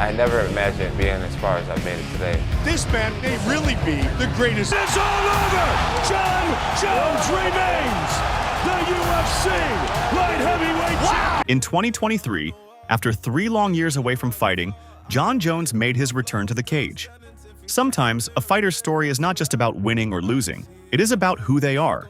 I never imagined being as far as I've made it today. This man may really be the greatest. It's all over! Jon Jones remains the UFC light heavyweight champion. In 2023, after 3 long years away from fighting, Jon Jones made his return to the cage. Sometimes, a fighter's story is not just about winning or losing. It is about who they are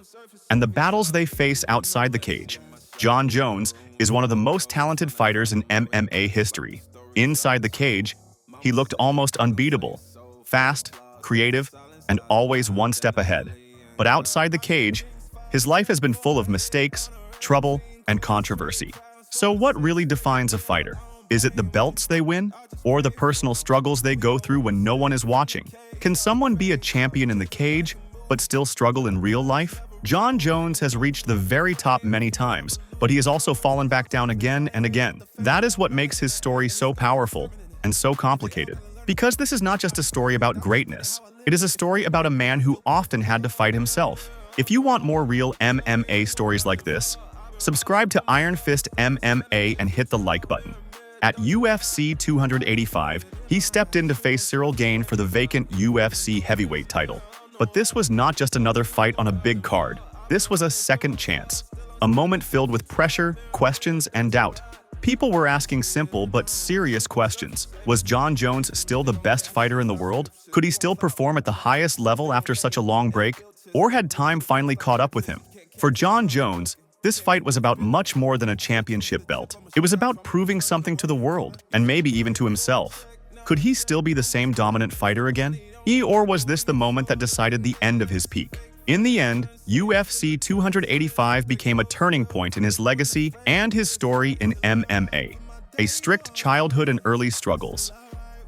and the battles they face outside the cage. Jon Jones is one of the most talented fighters in MMA history. Inside the cage, he looked almost unbeatable, fast, creative, and always one step ahead. But outside the cage, his life has been full of mistakes, trouble, and controversy. So what really defines a fighter? Is it the belts they win, or the personal struggles they go through when no one is watching? Can someone be a champion in the cage, but still struggle in real life? Jon Jones has reached the very top many times, but he has also fallen back down again and again. That is what makes his story so powerful and so complicated. Because this is not just a story about greatness, it is a story about a man who often had to fight himself. If you want more real MMA stories like this, subscribe to Iron Fist MMA and hit the like button. At UFC 285, he stepped in to face Ciryl Gane for the vacant UFC heavyweight title. But this was not just another fight on a big card. This was a second chance, a moment filled with pressure, questions, and doubt. People were asking simple but serious questions. Was Jon Jones still the best fighter in the world? Could he still perform at the highest level after such a long break? Or had time finally caught up with him? For Jon Jones, this fight was about much more than a championship belt. It was about proving something to the world, and maybe even to himself. Could he still be the same dominant fighter again? Or was this the moment that decided the end of his peak? In the end, UFC 285 became a turning point in his legacy and his story in MMA. A strict childhood and early struggles.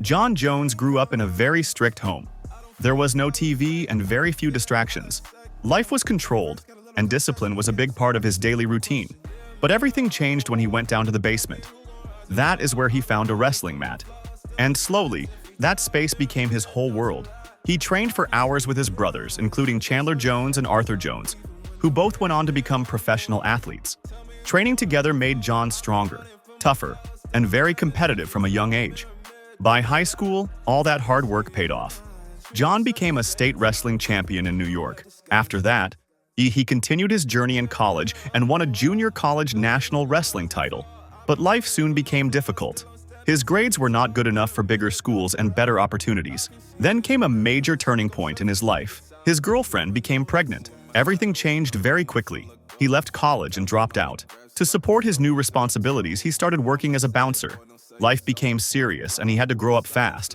Jon Jones grew up in a very strict home. There was no TV and very few distractions. Life was controlled, and discipline was a big part of his daily routine. But everything changed when he went down to the basement. That is where he found a wrestling mat. And slowly, that space became his whole world. He trained for hours with his brothers, including Chandler Jones and Arthur Jones, who both went on to become professional athletes. Training together made Jon stronger, tougher, and very competitive from a young age. By high school, all that hard work paid off. Jon became a state wrestling champion in New York. After that, he continued his journey in college and won a junior college national wrestling title. But life soon became difficult. His grades were not good enough for bigger schools and better opportunities. Then came a major turning point in his life. His girlfriend became pregnant. Everything changed very quickly. He left college and dropped out. To support his new responsibilities, he started working as a bouncer. Life became serious and he had to grow up fast.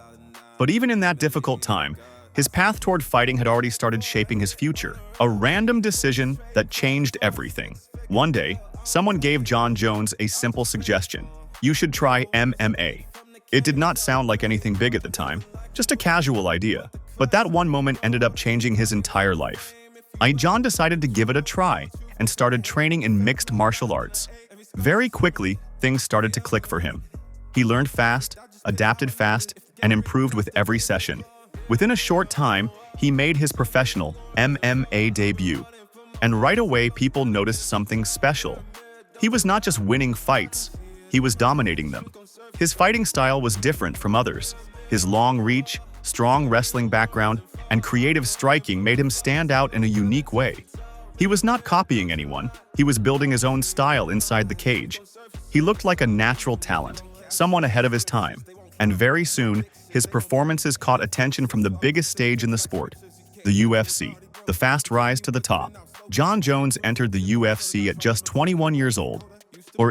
But even in that difficult time, his path toward fighting had already started shaping his future. A random decision that changed everything. One day, someone gave Jon Jones a simple suggestion. You should try MMA. It did not sound like anything big at the time, just a casual idea. But that one moment ended up changing his entire life. Jon decided to give it a try and started training in mixed martial arts. Very quickly, things started to click for him. He learned fast, adapted fast, and improved with every session. Within a short time, he made his professional MMA debut. And right away, people noticed something special. He was not just winning fights, he was dominating them. His fighting style was different from others. His long reach, strong wrestling background, and creative striking made him stand out in a unique way. He was not copying anyone, he was building his own style inside the cage. He looked like a natural talent, someone ahead of his time. And very soon, his performances caught attention from the biggest stage in the sport, the UFC. The fast rise to the top. Jon Jones entered the UFC at just 21 years old.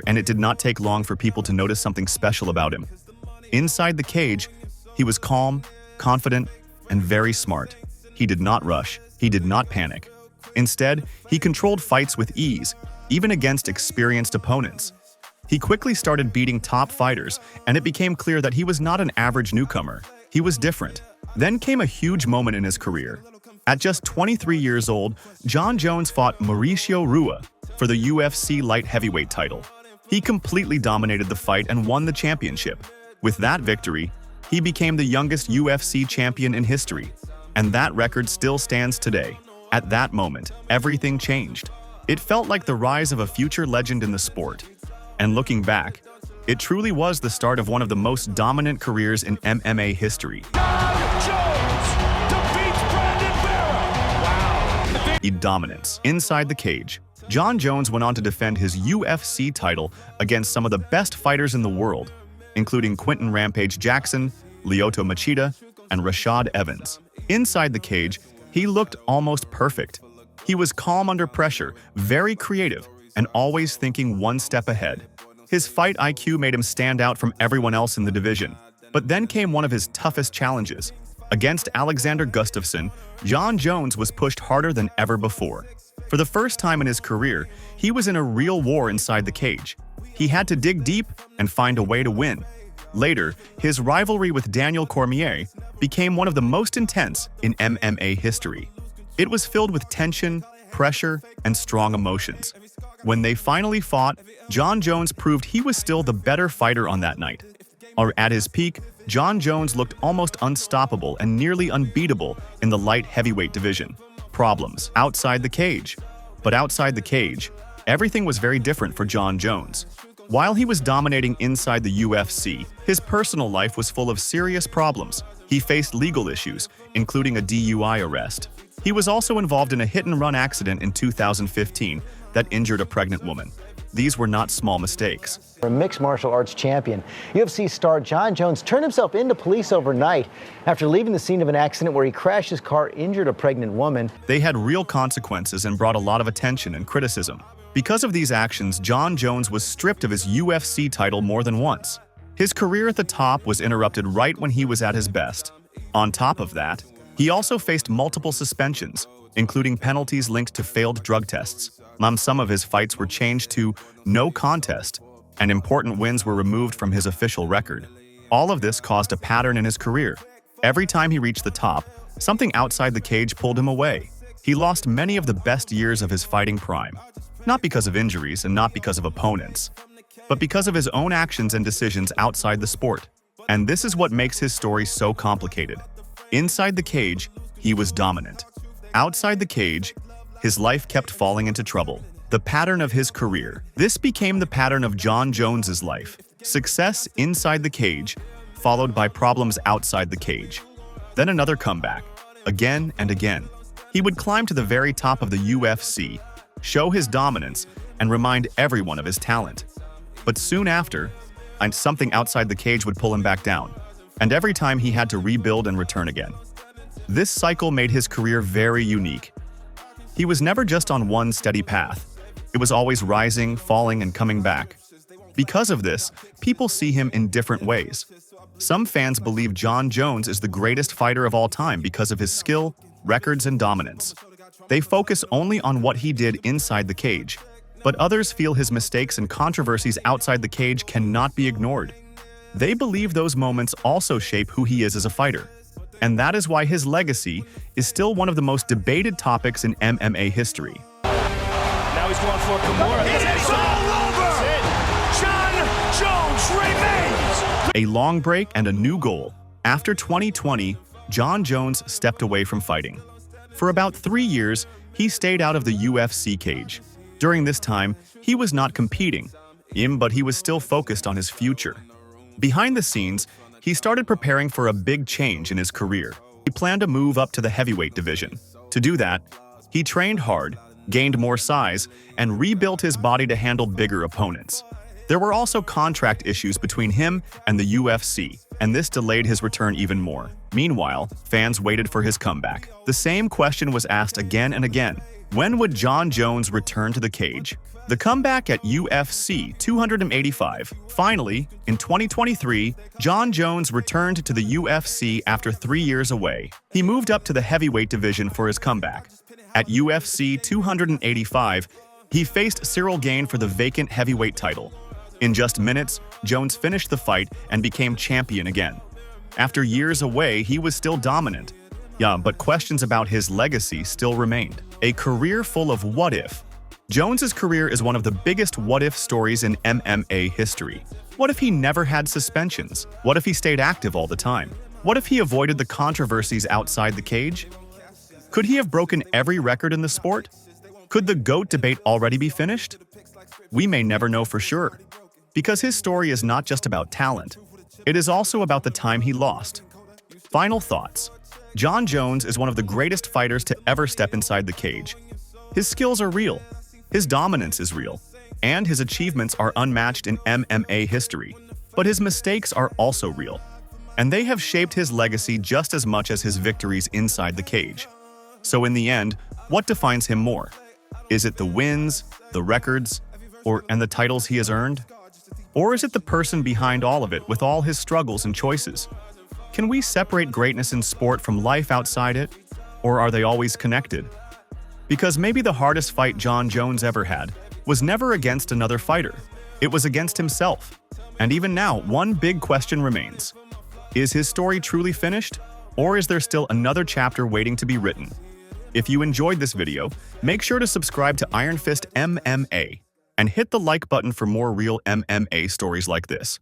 And it did not take long for people to notice something special about him. Inside the cage, he was calm, confident, and very smart. He did not rush. He did not panic. Instead, he controlled fights with ease, even against experienced opponents. He quickly started beating top fighters, and it became clear that he was not an average newcomer. He was different. Then came a huge moment in his career. At just 23 years old, Jon Jones fought Mauricio Rua for the UFC light heavyweight title. He completely dominated the fight and won the championship. With that victory, he became the youngest UFC champion in history, and that record still stands today. At that moment, everything changed. It felt like the rise of a future legend in the sport. And looking back, It truly was the start of one of the most dominant careers in MMA history. Jon Jones defeats Brandon Vera. Wow. Dominance. Inside the cage, Jon Jones went on to defend his UFC title against some of the best fighters in the world, including Quinton Rampage Jackson, Lyoto Machida, and Rashad Evans. Inside the cage, he looked almost perfect. He was calm under pressure, very creative, and always thinking one step ahead. His fight IQ made him stand out from everyone else in the division. But then came one of his toughest challenges. Against Alexander Gustafsson, Jon Jones was pushed harder than ever before. For the first time in his career, he was in a real war inside the cage. He had to dig deep and find a way to win. Later, his rivalry with Daniel Cormier became one of the most intense in MMA history. It was filled with tension, pressure, and strong emotions. When they finally fought, Jon Jones proved he was still the better fighter on that night. At his peak, Jon Jones looked almost unstoppable and nearly unbeatable in the light heavyweight division. Problems outside the cage. But outside the cage, everything was very different for Jon Jones. While he was dominating inside the UFC, his personal life was full of serious problems. He faced legal issues, including a DUI arrest. He was also involved in a hit-and-run accident in 2015 that injured a pregnant woman. These were not small mistakes. A mixed martial arts champion, UFC star Jon Jones turned himself into police overnight after leaving the scene of an accident where he crashed his car, injured a pregnant woman. They had real consequences and brought a lot of attention and criticism. Because of these actions, Jon Jones was stripped of his UFC title more than once. His career at the top was interrupted right when he was at his best. On top of that, he also faced multiple suspensions, including penalties linked to failed drug tests. Some of his fights were changed to no contest, and important wins were removed from his official record. All of this caused a pattern in his career. Every time he reached the top, something outside the cage pulled him away. He lost many of the best years of his fighting prime. Not because of injuries and not because of opponents, but because of his own actions and decisions outside the sport. And this is what makes his story so complicated. Inside the cage, he was dominant. Outside the cage, his life kept falling into trouble. The pattern of his career. This became the pattern of Jon Jones's life. Success inside the cage, followed by problems outside the cage. Then another comeback, again and again. He would climb to the very top of the UFC, show his dominance, and remind everyone of his talent. But soon after, something outside the cage would pull him back down, and every time he had to rebuild and return again. This cycle made his career very unique. He was never just on one steady path. It was always rising, falling, and coming back. Because of this, people see him in different ways. Some fans believe Jon Jones is the greatest fighter of all time because of his skill, records, and dominance. They focus only on what he did inside the cage, but others feel his mistakes and controversies outside the cage cannot be ignored. They believe those moments also shape who he is as a fighter. And that is why his legacy is still one of the most debated topics in MMA history. Now he's going for Cormier. It's all over! Jon Jones remains! A long break and a new goal. After 2020, Jon Jones stepped away from fighting. For about 3 years, he stayed out of the UFC cage. During this time, he was not competing, but he was still focused on his future. Behind the scenes, he started preparing for a big change in his career. He planned to move up to the heavyweight division. To do that, he trained hard, gained more size, and rebuilt his body to handle bigger opponents. There were also contract issues between him and the UFC, and this delayed his return even more. Meanwhile, fans waited for his comeback. The same question was asked again and again. When would Jon Jones return to the cage? The comeback at UFC 285. Finally, in 2023, Jon Jones returned to the UFC after 3 years away. He moved up to the heavyweight division for his comeback. At UFC 285, he faced Ciryl Gane for the vacant heavyweight title. In just minutes, Jones finished the fight and became champion again. After years away, he was still dominant. But questions about his legacy still remained. A career full of what-if. Jones's career is one of the biggest what-if stories in MMA history. What if he never had suspensions? What if he stayed active all the time? What if he avoided the controversies outside the cage? Could he have broken every record in the sport? Could the GOAT debate already be finished? We may never know for sure. Because his story is not just about talent, it is also about the time he lost. Final thoughts. Jon Jones is one of the greatest fighters to ever step inside the cage. His skills are real, his dominance is real, and his achievements are unmatched in MMA history. But his mistakes are also real, and they have shaped his legacy just as much as his victories inside the cage. So in the end, what defines him more? Is it the wins, the records, and the titles he has earned? Or is it the person behind all of it with all his struggles and choices? Can we separate greatness in sport from life outside it? Or are they always connected? Because maybe the hardest fight Jon Jones ever had was never against another fighter. It was against himself. And even now, one big question remains. Is his story truly finished? Or is there still another chapter waiting to be written? If you enjoyed this video, make sure to subscribe to Iron Fist MMA and hit the like button for more real MMA stories like this.